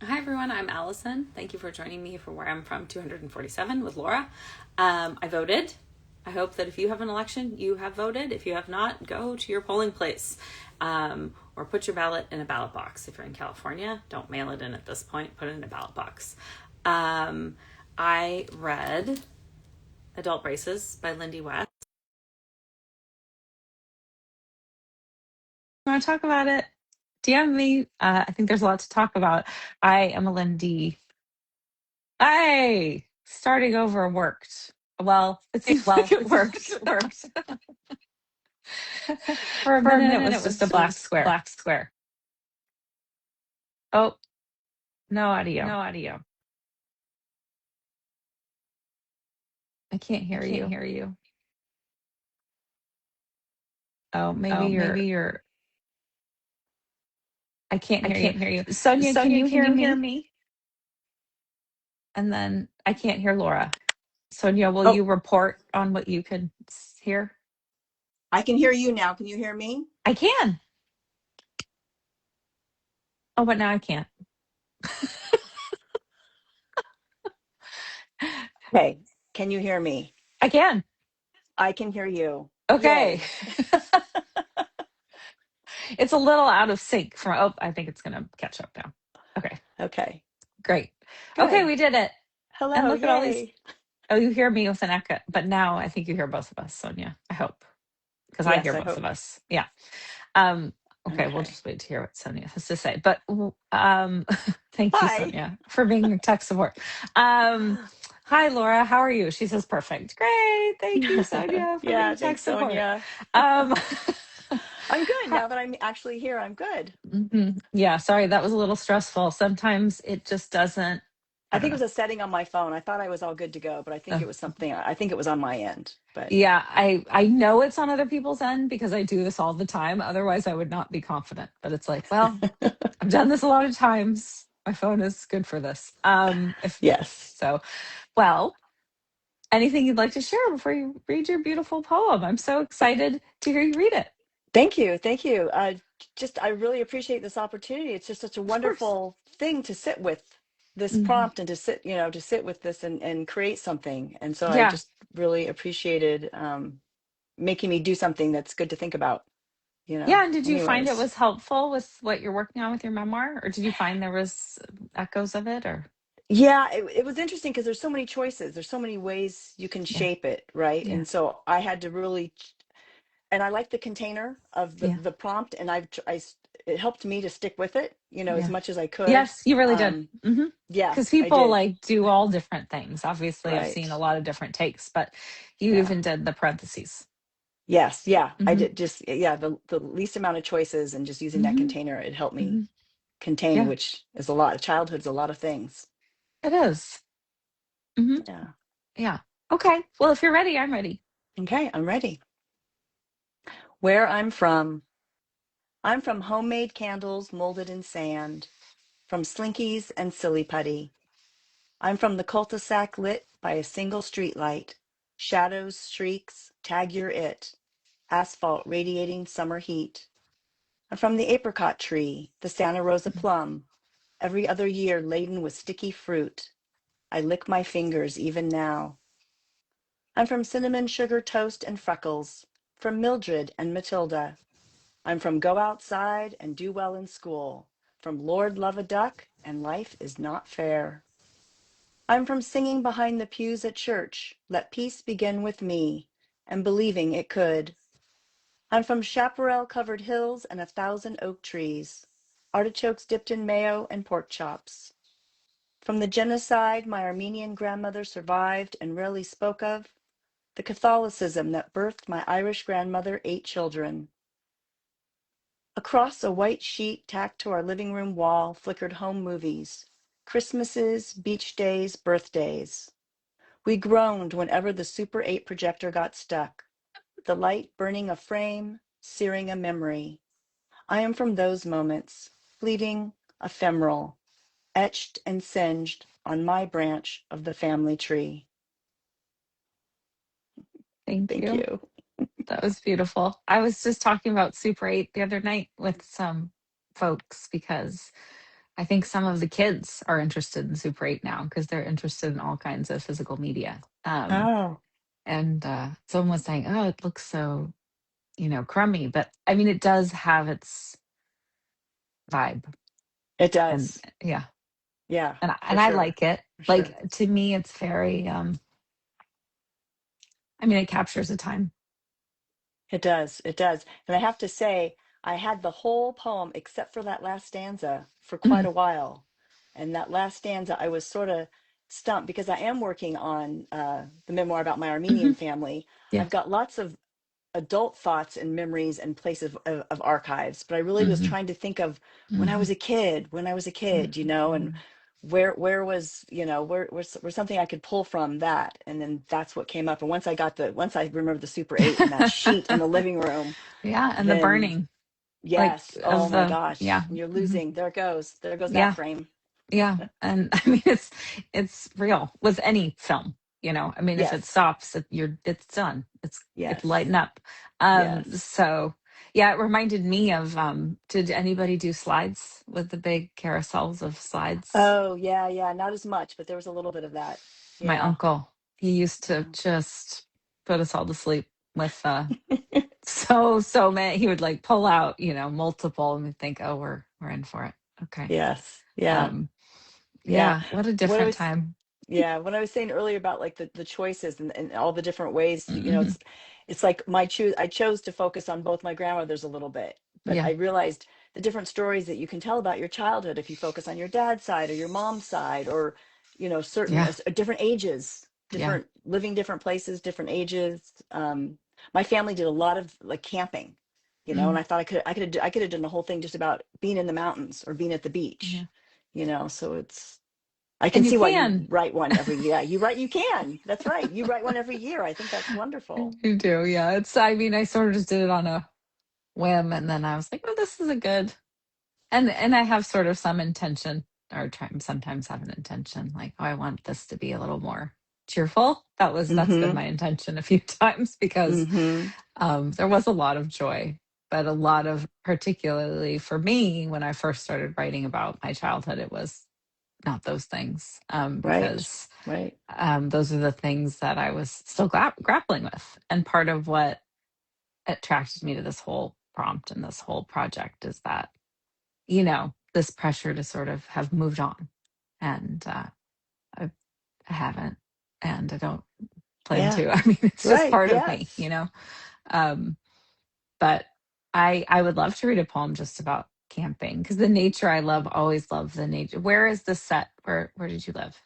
Hi everyone, I'm Allison. Thank you for joining me for Where I'm From 247 with Laura. I voted. I hope that if you have an election, you have voted. If you have not, go to your polling place or put your ballot in a ballot box. If you're in California, don't mail it in at this point, put it in a ballot box. I read Adult Braces by Lindy West. You want to talk about it? DM me. I think there's a lot to talk about. I am a Lindy. Hey, starting over worked. Well, it seems like it worked. It worked. For a minute, it was just a black square. Oh, no audio. No audio. I can't I hear can't you. hear you. Oh, maybe Maybe you're. you're. I can't I hear you. can't hear you. Sonia, can Sonia, you can hear you hear me? me? And then I can't hear Laura. Sonia, will Oh, you report on what you can hear? I can hear you now. Can you hear me? I can. Oh, but now I can't. Hey, can you hear me? I can. I can hear you. Okay. Yay. It's a little out of sync from. Oh, I think it's going to catch up now. Okay. Okay, Great. Okay, good. we did it. And Hello, look at all these. yay. Oh, you hear me with an echo, but now I think you hear both of us, Sonia. I hope, because I Yes, hear I both of hope. us. Yeah. Okay, we'll Okay. just wait to hear what Sonia has to say. But thank you, Hi. Sonia, for being your tech support. Hi, Laura. How are you? She says perfect. Great. Thank you, Sonia, for being Yeah, tech thanks, support. Sonia. Um, I'm good ha- now that I'm actually here. I'm good. yeah, sorry, that was a little stressful. Sometimes it just doesn't. I I don't think it know. was a setting on my phone. I thought I was all good to go, but I think Oh, it was something, I think it was on my end. But yeah, I know it's on other people's end because I do this all the time. Otherwise, I would not be confident. But it's like, well, I've done this a lot of times. My phone is good for this. If yes. so, well, anything you'd like to share before you read your beautiful poem? I'm so excited to hear you read it. Thank you. Thank you. I really appreciate this opportunity. It's just such a Of course. wonderful thing to sit with this Mhm. prompt and to sit with this and create something. And so I Yeah. just really appreciated making me do something that's good to think about, Yeah. And did you find it anyways. was helpful with what you're working on with your memoir, or did you find there was echoes of it, or Yeah, it was interesting because there's so many choices. There's so many ways you can yeah, shape it, right? yeah, And so I had to really and I like the container of yeah, the prompt, and it helped me to stick with it, as yeah. much as I could. Yes, you really did. Um, Hmm. yeah, Because I people did. like do all different things. Obviously, I've seen a Right. lot of different takes, but you Yeah. even did the parentheses. Yes. Yeah. I Hmm. did just, yeah, the least amount of choices and just using that Hmm. container, it helped me Hmm. contain, Yeah, which is a lot. Childhood's a lot of things. it is. Hmm. Yeah. Yeah. Okay. Well, if you're ready, I'm ready. Okay. I'm ready. Where I'm from homemade candles molded in sand, from Slinkies and Silly Putty. I'm from the cul-de-sac lit by a single streetlight. Shadows, shrieks, tag you're it. Asphalt radiating summer heat. I'm from the apricot tree, the Santa Rosa plum, every other year laden with sticky fruit. I lick my fingers even now. I'm from cinnamon sugar toast and freckles, from Mildred and Matilda. I'm from go outside and do well in school, from Lord love a duck and life is not fair. I'm from singing behind the pews at church, let peace begin with me, and believing it could. I'm from chaparral-covered hills and 1,000 oak trees, artichokes dipped in mayo and pork chops. From the genocide my Armenian grandmother survived and rarely spoke of, the Catholicism that birthed my Irish grandmother 8 children. Across a white sheet tacked to our living room wall flickered home movies, Christmases, beach days, birthdays. We groaned whenever the Super 8 projector got stuck, the light burning a frame, searing a memory. I am from those moments, fleeting, ephemeral, etched and singed on my branch of the family tree. Thank Thank you. you. That was beautiful. I was just talking about Super 8 the other night with some folks because I think some of the kids are interested in Super 8 now because they're interested in all kinds of physical media. Oh, And someone was saying, "Oh, it looks so, crummy," but I mean, it does have its vibe, it and does. yeah, Yeah, for and I sure. like it. For sure. Like to me, it's very. I mean, it captures a time. It does. It does. And I have to say, I had the whole poem except for that last stanza for quite Mhm, a while. And that last stanza, I was sort of stumped because I am working on the memoir about my Armenian mhm, family. yeah. I've got lots of adult thoughts and memories and places of archives, but I really was Hmm. trying to think of Hmm. when I was a kid, and Hmm. where was, where something I could pull from that. And then that's what came up. And once I remember the Super 8 and that sheet in the living room, Yeah, and the then burning, like yes, oh of my the gosh. yeah, And you're mhm, losing, there goes that yeah. frame. Yeah, and I mean it's real with any film. I mean, if it Yes, stops, it's done. It's yes, lighten up. yes. So yeah, it reminded me of did anybody do slides with the big carousels of slides? Oh yeah, yeah, not as much, but there was a little bit of that. My Yeah, uncle, he used to yeah. just put us all to sleep with so many. He would like pull out, multiple and we'd think, oh, we're in for it. Okay. Yes, yeah. Um, Yeah. yeah, what a What I different was time. Yeah, when I was saying earlier about like the choices and all the different ways, Hmm. it's like I chose to focus on both my grandmothers a little bit, but Yeah. I realized the different stories that you can tell about your childhood if you focus on your dad's side or your mom's side, or certain Yeah. different ages, Yeah. different living different places, different ages. My family did a lot of like camping, and Mm, I thought I could have done the whole thing just about being in the mountains or being at the beach, yeah. so I can And you see why you can. write one every year. You can. That's right. You write one every year. I think that's wonderful. You do, yeah. I mean, I sort of just did it on a whim and then I was like, oh, this is a good and I have sort of some intention or try sometimes have an intention, like, oh, I want this to be a little more cheerful. That's been Mm-hmm. my intention a few times because Mm-hmm. there was a lot of joy, but a lot of particularly for me when I first started writing about my childhood, it was not those things Right. because Right. those are the things that I was still grappling with. And part of what attracted me to this whole prompt and this whole project is that, this pressure to sort of have moved on. And I, I haven't, and I don't plan Yeah. to. I mean, it's just Right. part of me, Yes. Um, but I would love to read a poem just about camping because the nature I love, always love the nature. Where is this set? Where did you live?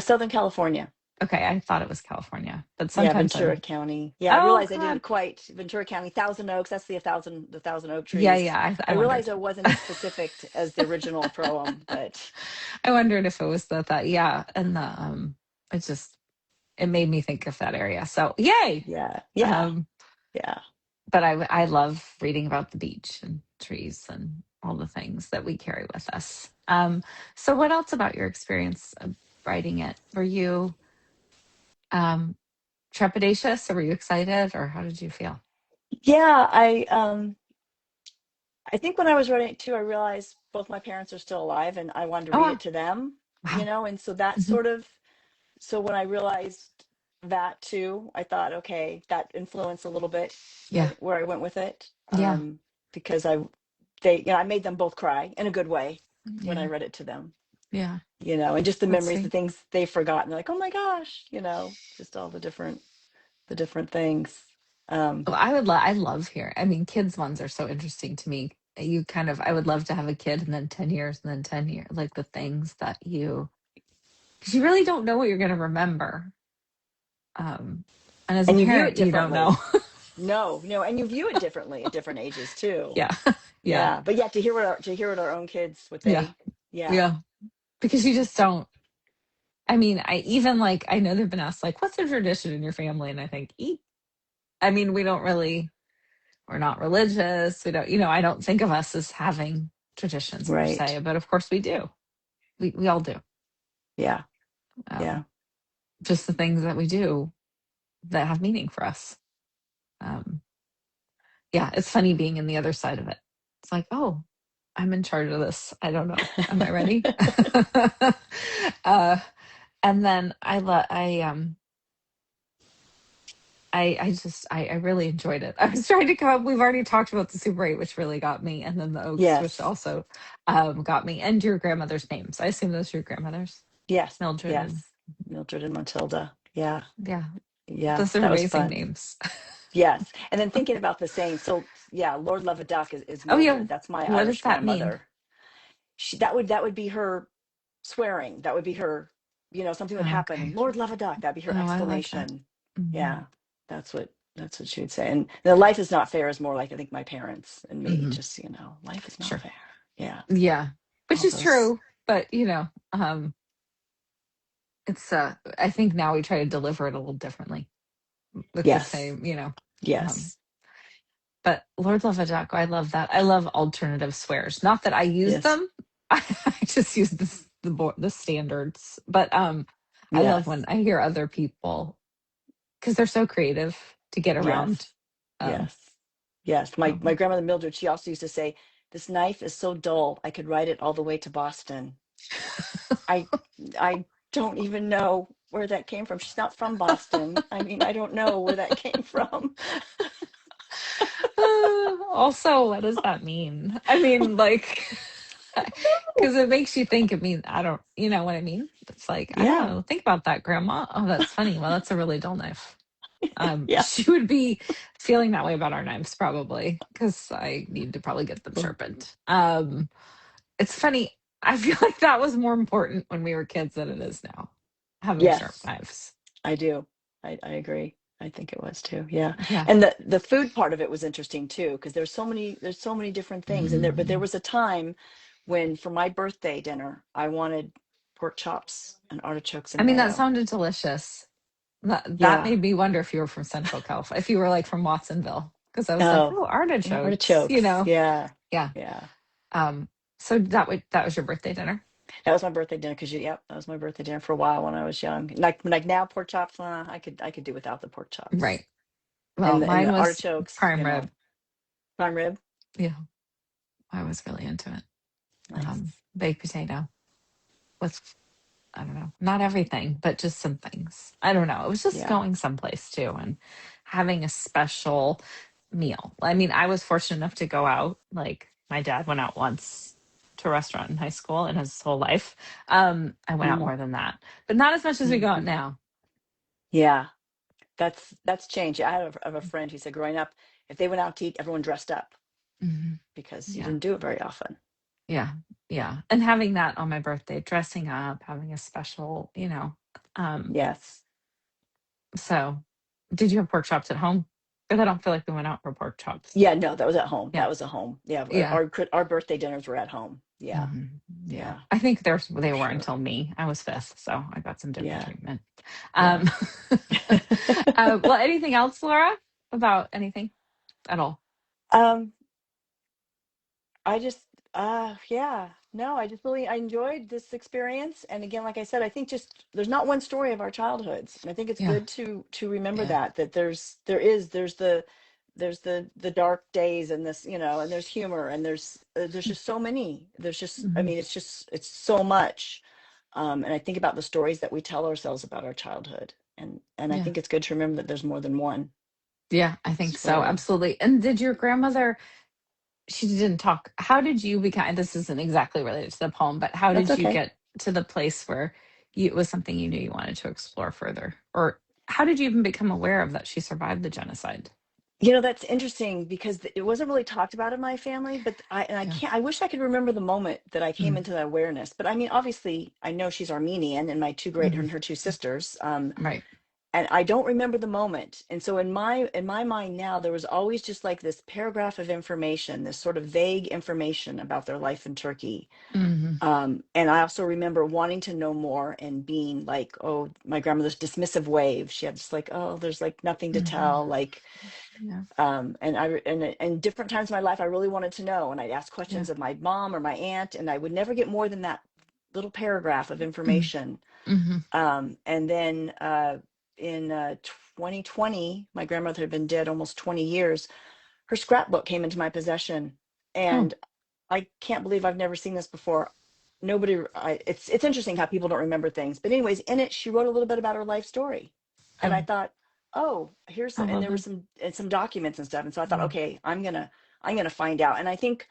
Southern California. Okay, I thought it was California, but Yeah, sometimes Ventura I'm. County. Yeah, I Oh realized I God, didn't quite Ventura County, Thousand Oaks. That's the thousand oak yeah, trees. yeah. I I wondered. realized I wasn't as specific as the original poem, but I wondered if it was that. Yeah, and the it made me think of that area. So yay! yeah, yeah, Um, yeah. but I love reading about the beach and trees and all the things that we carry with us. So what else about your experience of writing it? Were you um trepidatious or were you excited or how did you feel? Yeah, I think when I was writing it too, I realized both my parents are still alive and I wanted to Oh read it wow. to them, Wow. and so that Hmm. sort of, so when I realized that too, I thought, okay, that influenced a little bit Yeah. where I went with it. Yeah. Because I made them both cry in a good way when I Yeah. read it to them, Yeah. and just the That's memories, the sweet. things they've forgotten, like, oh my gosh, just all the different things. Um, Oh, I love hearing. I mean, kids ones are so interesting to me. You kind of I would love to have a kid and then 10 years and then 10 years, like the things that because you really don't know what you're going to remember. Um, and as a and you view it parent, you don't know. differently. No, no, and you view it differently at different ages too. Yeah. Yeah. Yeah, but yeah, to hear what our own kids, what Yeah. they, yeah, Yeah. Because you just don't. I mean, I even like, I know they've been asked, like, what's a tradition in your family? And I think, eat. I mean, we're not religious. We don't, I don't think of us as having traditions per right, se, but of course we do. We all do. yeah, yeah, Um, just the things that we do that have meaning for us. Um, yeah, it's funny being in the other side of it. It's like, oh, I'm in charge of this. I don't know. Am I ready? uh, and then I really enjoyed it. I was trying to come up. We've already talked about the Super 8, which really got me, and then the Oaks, which Yes. also got me, and your grandmother's names. I assume those are your grandmothers, Yes. Mildred and Yes. Mildred and Matilda. Yeah. yeah, Yeah. those are That was amazing fun. names. Yes. And then thinking about the saying, so yeah, Lord Love a Duck is Oh yeah, Mildred. That's my what does Irish that mean? grandmother. That would be her swearing. That would be her, something would Oh, happen okay. and Lord Love a Duck. That'd be her Oh, I like that. exclamation. Hmm. Yeah. That's what she would say. And the life is not fair is more like I think my parents and me. Hmm. Just, life is not Sure. fair. Yeah. Yeah, which All is those. true, but it's I think now we try to deliver it a little differently with the Yes. same, um Yes. but Lord Love a Duck, I love that. I love alternative swears. Not that I use Yes. them. I just use the standards. But I love Yes. when I hear other people because they're so creative to get Yes. around. Um Yes. Yes. My um, grandmother Mildred, she also used to say, "This knife is so dull, I could ride it all the way to Boston." I I don't even know where that came from. She's not from Boston. I mean, I don't know where that came from. also, what does that mean? I mean, like, because it makes you think. It means I don't, you know what I mean? It's like I don't Yeah. know. Think about that, Grandma. Oh, that's funny. Well, that's a really dull knife. Yeah. She would be feeling that way about our knives probably because I need to probably get them Oh, sharpened. It's funny. I feel like that was more important when we were kids than it is now, having sharp yes, knives. I do. I agree. I think it was too. Yeah. Yeah. And the food part of it was interesting too, because there's so many different things. But there Mhm. was a time when for my birthday dinner, I wanted pork chops and artichokes I and mean, that mayo. sounded delicious. That Yeah. made me wonder if you were from Central California, if you were like from Watsonville, because I was like, Oh, oh, yeah, artichokes, artichokes. Yeah. Yeah. Yeah. So that was your birthday dinner, That was my birthday dinner because yep, that was my birthday dinner for a while when I was young. Like now, pork chops, I could do without the pork chops right? Well, and mine the was artichokes. prime rib. Prime rib. Yeah, I was really into it. Nice. Baked potato with I don't know, not everything, but just some things. I don't know. It was just Yeah. going someplace too and having a special meal. I mean, I was fortunate enough to go out. Like my dad went out once to a restaurant in high school in his whole life. I went out Mm-hmm. more than that, but not as much as we go Mm-hmm. out now. Yeah. That's changed. I have a friend who said growing up, if they went out to eat, everyone dressed up Hmm. because you Yeah, didn't do it very often. yeah, yeah. And having that on my birthday, dressing up, having a special, Yes. So, did you have pork chops at home? Because I don't feel like we went out for pork chops. Yeah. No, that was at home. Yeah, That was at home. Yeah. yeah, Our birthday dinners were at home. Yeah. hmm yeah. Yeah. I think they For were sure. until me. I was fifth, so I got some different Yeah. treatment. Yeah. Um, well, anything else, Laura, about anything at all? um, I just, yeah, no, I enjoyed this experience. And again, like I said, I think just there's not one story of our childhoods, and I think it's Yeah, good to remember yeah, that there's the dark days and this, and there's humor and there's just so many. I hmm mean, it's so much. And I think about the stories that we tell ourselves about our childhood, and I yeah, think it's good to remember that there's more than one yeah. I think so. story. Absolutely. And did your grandmother? She didn't talk. How did you become? This isn't exactly related to the poem, but how That's did you okay. get to the place where it was something you knew you wanted to explore further? Or how did you even become aware of that she survived the genocide? That's interesting because it wasn't really talked about in my family, but I Yeah. can't, I wish I could remember the moment that I came Mm, into that awareness. But I mean, obviously, I know she's Armenian and hmm her two sisters. Right. And I don't remember the moment. And so in my mind now, there was always just like this paragraph of information, this sort of vague information about their life in Turkey. Hmm. And I also remember wanting to know more and being like, oh, my grandmother's dismissive wave. She had just like, oh, there's like nothing to Hmm. tell. Like, Yeah. and different times in my life I really wanted to know, and I'd ask Yeah. questions of my mom or my aunt, and I would never get more than that little paragraph of information. Hmm. And then in 2020, my grandmother had been dead almost 20 years. Her scrapbook came into my possession, Oh. and I can't believe I've never seen this before. It's interesting how people don't remember things. But anyways, in it, she wrote a little bit about her life story, and I Oh, thought, oh, I and love there were it. some documents and stuff, and so I thought, Mm, okay, I'm gonna find out. And I think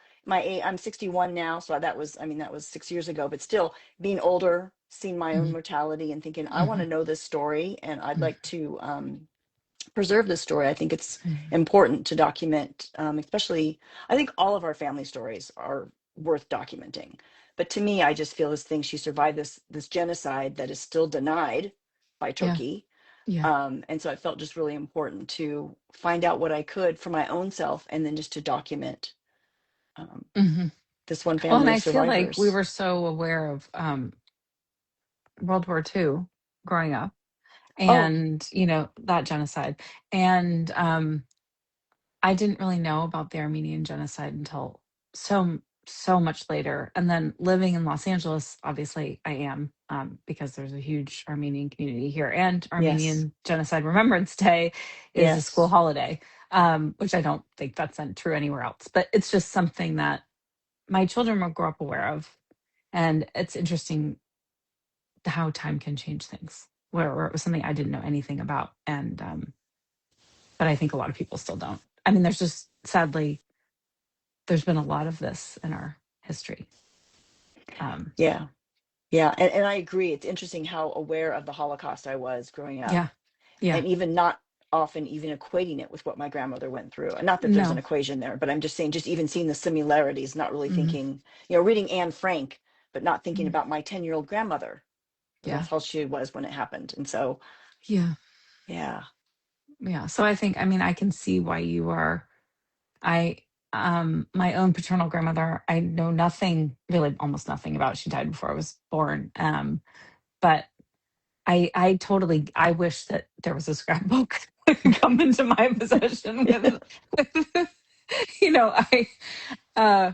I'm 61 now, so that was 6 years ago, but still being older, seeing my own mhm, mortality, and thinking I want to mhm, know this story, and I'd mhm, like to preserve this story. I think it's mhm. important to document, especially, I think all of our family stories are worth documenting. But to me, I just feel this thing, she survived this genocide that is still denied by Yeah, Turkey. yeah. And so I felt just really important to find out what I could for my own self, and then just to document um, Hmm. this one Well, and family of I feel like we survivors. were so aware of World War II growing up, Oh, and that genocide, and I didn't really know about the Armenian genocide until so much later. And then living in Los Angeles, obviously I am, because there's a huge Armenian community here, and yes, Armenian Genocide Remembrance Day is a school yes, holiday, which I don't think that's true anywhere else. But it's just something that my children will grow up aware of, and it's interesting how time can change things. Where it was something I didn't know anything about, and but I think a lot of people still don't. I mean, there's just sadly there's been a lot of this in our history. Um, yeah, yeah. And I agree. It's interesting how aware of the Holocaust I was growing up, yeah, yeah, and even not often even equating it with what my grandmother went through. And not that there's an no, equation there, but I'm just saying, just even seeing the similarities, not really hmm, thinking, reading Anne Frank, but not thinking hmm, about my 10-year-old grandmother. yeah, That's how she was when it happened. And so, yeah, yeah, yeah. So I think, I mean, I can see why you are. I, my own paternal grandmother, I know nothing, really, almost nothing about. She died before I was born. But I totally, I wish that there was a scrapbook that could come into my possession with uh,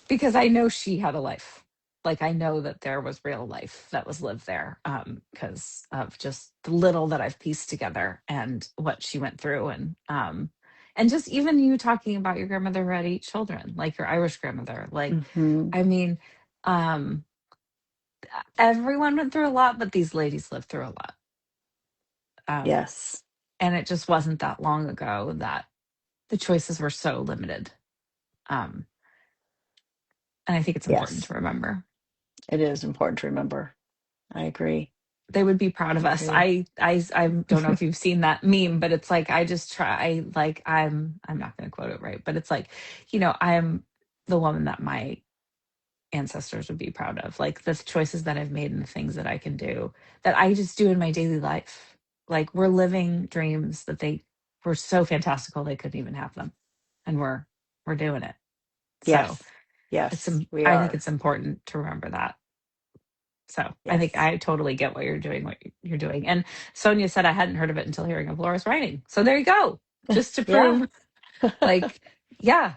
because I know she had a life. Like I know that there was real life that was lived there, because of just the little that I've pieced together and what she went through, and just even you talking about your grandmother who had 8 children, like your Irish grandmother. Like, hmm, I mean, um, everyone went through a lot, but these ladies lived through a lot, um, yes, and it just wasn't that long ago that the choices were so limited, um, and I think it's important yes, to remember. it is important to remember. I agree. They would be proud I of us. agree. I don't know if you've seen that meme, but it's like I just try, like I'm not going to quote it right, but it's like, I'm the woman that my ancestors would be proud of. Like the choices that I've made and the things that I can do that I just do in my daily life. Like we're living dreams that they were so fantastical they couldn't even have them, and we're doing it. So Yes, yes, we I think are. it's important to remember that. So I think Yes. I totally get what you're doing. And Sonia said I hadn't heard of it until hearing of Laura's writing. So there you go. Just to Yeah. prove, like, yeah,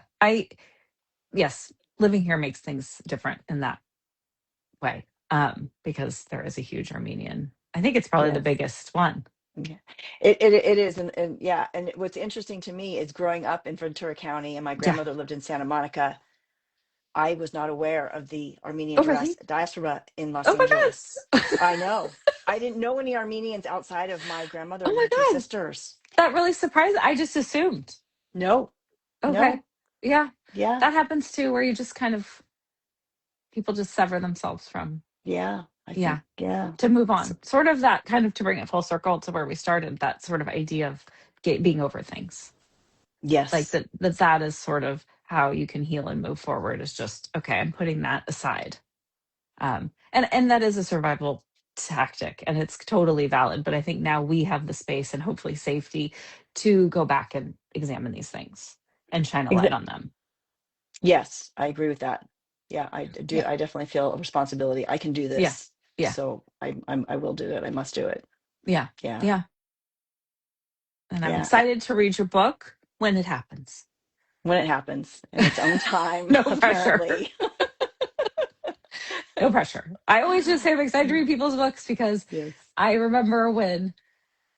yes, living here makes things different in that way. Because there is a huge Armenian. I think it's probably the Yes. biggest one. Yeah. It is. And yeah. And what's interesting to me is growing up in Ventura County, and my Yeah. grandmother lived in Santa Monica. I was not aware of the Armenian Oh, really? diaspora in Los Oh my Angeles. God. I know. I didn't know any Armenians outside of my grandmother Oh and my her two God. sisters. That really surprised. I just assumed. No, Okay. no. Yeah. Yeah. That happens too, where you just kind of, people just sever themselves from, Yeah. I think, yeah, yeah. to move So, on. Sort of that kind of, to bring it full circle to where we started, that sort of idea of being over things. Like yes. that is sort of how you can heal and move forward, is just, okay, I'm putting that aside. And that is a survival tactic, and it's totally valid. But I think now we have the space and hopefully safety to go back and examine these things and shine a light on them. Yes, I agree with that. Yeah, I do. Yeah. I definitely feel a responsibility. I can do Yeah. this, Yeah. so I will do it. I must do it. Yeah. Yeah, Yeah. And I'm yeah. excited to read your book when it happens. When it happens in its own time, No pressure. apparently. No pressure. I always just say I'm excited to read people's books because Yes. I remember when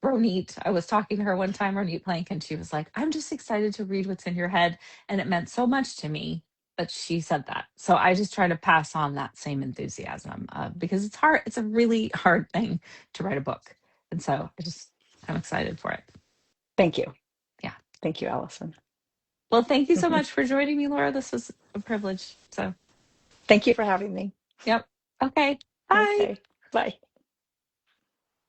Ronit, I was talking to her one time, Ronit Plank, and she was like, I'm just excited to read what's in your head. And it meant so much to me that she said that. So I just try to pass on that same enthusiasm because it's hard. It's a really hard thing to write a book. And so I'm excited for it. Thank you. Yeah. Thank you, Allison. Well, thank you so much for joining me, Laura. This was a privilege. So Thank you for having me. yep. Okay. Bye. Okay. Bye.